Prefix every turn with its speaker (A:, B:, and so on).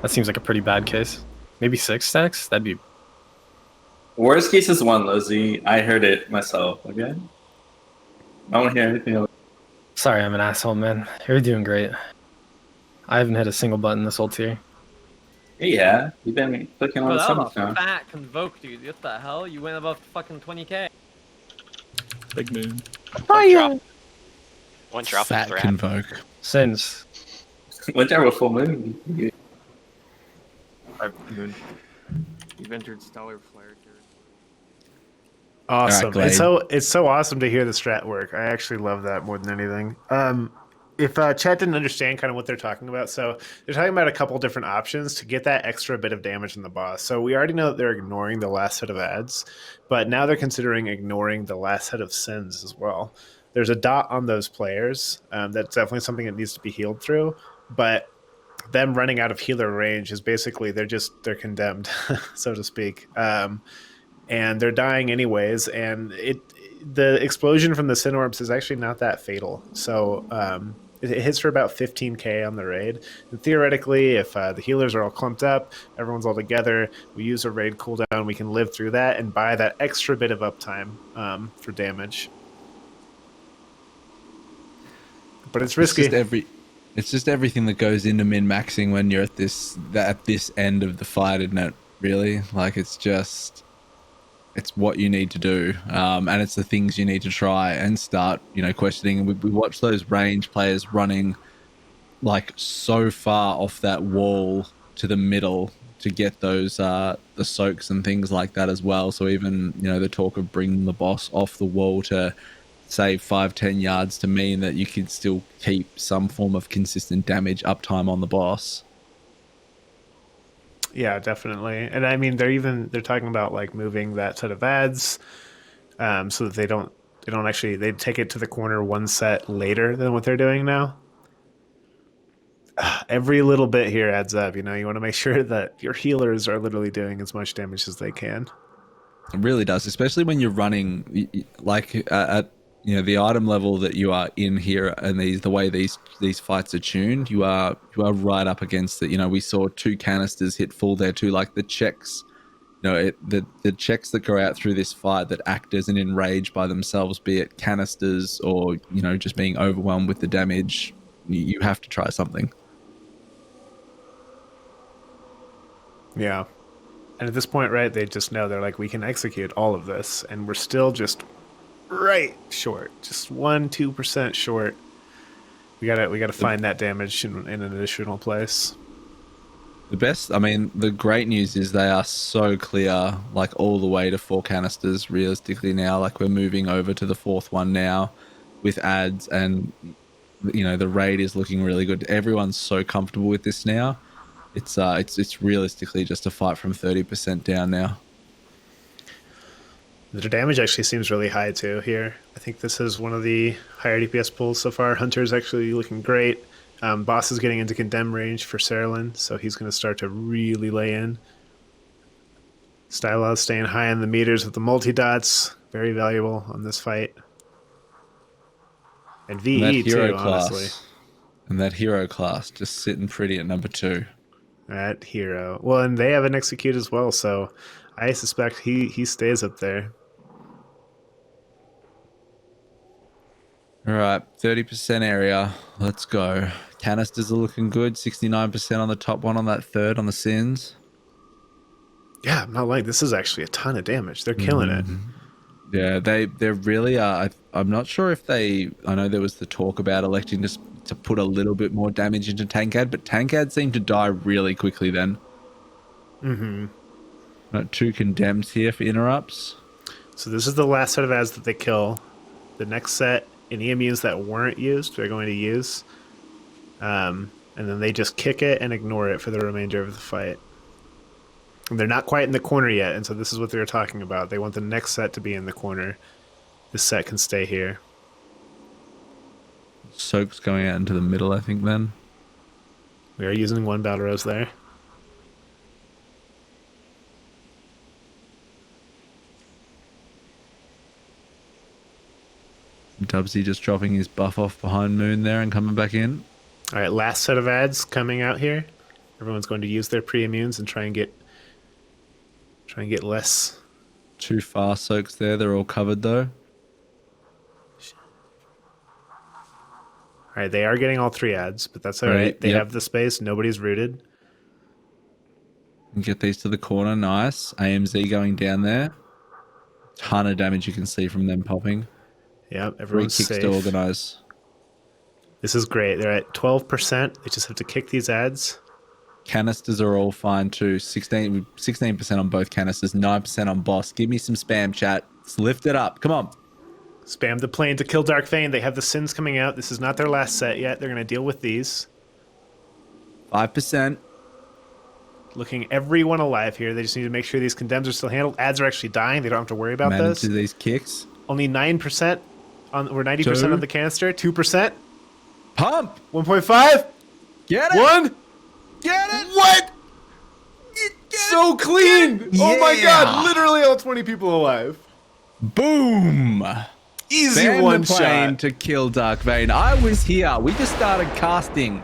A: That seems like a pretty bad case. Maybe 6 stacks? That'd be...
B: Worst case is one Lizzie. I heard it myself. Okay. I don't hear anything else.
A: Sorry, I'm an asshole, man. You're doing great. I haven't hit a single button this whole tier.
B: Yeah, you've been clicking on
C: Bro,
B: the
C: that was
B: summons
C: a
B: now.
C: fat convoke, dude. What the hell? You went above fucking 20k.
D: Big moon.
E: One drop. One drop
F: Fat
E: is the wrap.
F: convoke.
A: Sins.
B: Whichever full moon.
D: Moon. You've entered Stellar Flare territory.
G: Awesome.
F: Glade.
G: It's so awesome to hear the strat work. I actually love that more than anything. If chat didn't understand kind of what they're talking about, so they're talking about a couple different options to get that extra bit of damage in the boss. So we already know that they're ignoring the last set of ads, but now they're considering ignoring the last set of sins as well. There's a dot on those players. That's definitely something that needs to be healed through, but them running out of healer range is basically they're condemned, so to speak. And they're dying anyways, and the explosion from the sin orbs is actually not that fatal. So it hits for about 15k on the raid. And theoretically, if the healers are all clumped up, everyone's all together, we use a raid cooldown, we can live through that and buy that extra bit of uptime for damage. But it's risky.
F: It's just everything that goes into min-maxing when you're at this end of the fight, isn't it? Really, like it's what you need to do, and it's the things you need to try and start, questioning. And we watch those range players running like so far off that wall to the middle to get those the soaks and things like that as well. So even the talk of bringing the boss off the wall to save 5-10 yards to mean that you can still keep some form of consistent damage uptime on the boss.
G: Yeah, definitely. And I mean, they're talking about like moving that set of ads so that they don't actually, they take it to the corner one set later than what they're doing now. Every little bit here adds up. You want to make sure that your healers are literally doing as much damage as they can.
F: It really does, especially when you're running like at the item level that you are in here, and the way these fights are tuned, you are right up against it. We saw 2 canisters hit full there too, like the checks. The checks that go out through this fight that act as an enrage by themselves, be it canisters or just being overwhelmed with the damage. You have to try something.
G: Yeah. And at this point, right, they just know they're like, we can execute all of this, and we're still just right short, just 1-2% short. We gotta find that damage in an additional place.
F: The great news is they are so clear, like all the way to 4 canisters realistically now. Like we're moving over to the 4th one now with ads, and the raid is looking really good. Everyone's so comfortable with this now. It's realistically just a fight from 30% down now.
G: The damage actually seems really high too here. I think this is one of the higher DPS pulls so far. Hunter's actually looking great. Boss is getting into condemn range for Serlin, so he's going to start to really lay in. Stylo's staying high on the meters with the multi-dots. Very valuable on this fight. And VE too, honestly.
F: And that hero class just sitting pretty at number 2.
G: At hero. Well, and they have an execute as well, so I suspect he stays up there.
F: All right, 30% area. Let's go. Canisters are looking good. 69% on the top one on that 3rd on the sins.
G: Yeah, I'm not lying. This is actually a ton of damage. They're killing it.
F: Yeah, they really are. I'm not sure if I know there was the talk about electing to put a little bit more damage into Tankad, but Tankad seemed to die really quickly then. Mm-hmm. 2 condemns here for interrupts.
G: So this is the last set of ads that they kill. The next set, any immunes that weren't used, they're going to use. And then they just kick it and ignore it for the remainder of the fight. And they're not quite in the corner yet, and so this is what they were talking about. They want the next set to be in the corner. This set can stay here.
F: Soak's going out into the middle, I think, then.
G: We are using 1 Battle Rose there.
F: Dubsy just dropping his buff off behind Moon there and coming back in.
G: All right, last set of ads coming out here. Everyone's going to use their pre-immunes and try and get less.
F: 2 fast soaks there. They're all covered though.
G: All right, they are getting all 3 ads, but that's all right. They have the space. Nobody's rooted.
F: Get these to the corner. Nice. AMZ going down there. Ton of damage you can see from them popping.
G: Yep,
F: 3
G: everyone's
F: kicks
G: safe.
F: to organize.
G: This is great. They're at 12%. They just have to kick these ads.
F: Canisters are all fine too. 16% on both canisters, 9% on boss. Give me some spam, chat. Let's lift it up. Come on.
G: Spam the plane to kill Darkvein. They have the sins coming out. This is not their last set yet. They're going to deal with these.
F: 5%.
G: Looking everyone alive here. They just need to make sure these condemns are still handled. Ads are actually dying. They don't have to worry about
F: Manage
G: this.
F: these kicks.
G: Only 9% on, or 90% on the canister. 2%.
F: Pump.
G: 1.5.
F: Get it.
G: 1.
F: Get it.
G: What? So clean. Oh my
F: Yeah.
G: god. Literally all 20 people alive.
F: Boom.
G: Easy
F: Spam
G: one
F: the plane
G: shot.
F: to kill Darkvein. I was here. We just started casting.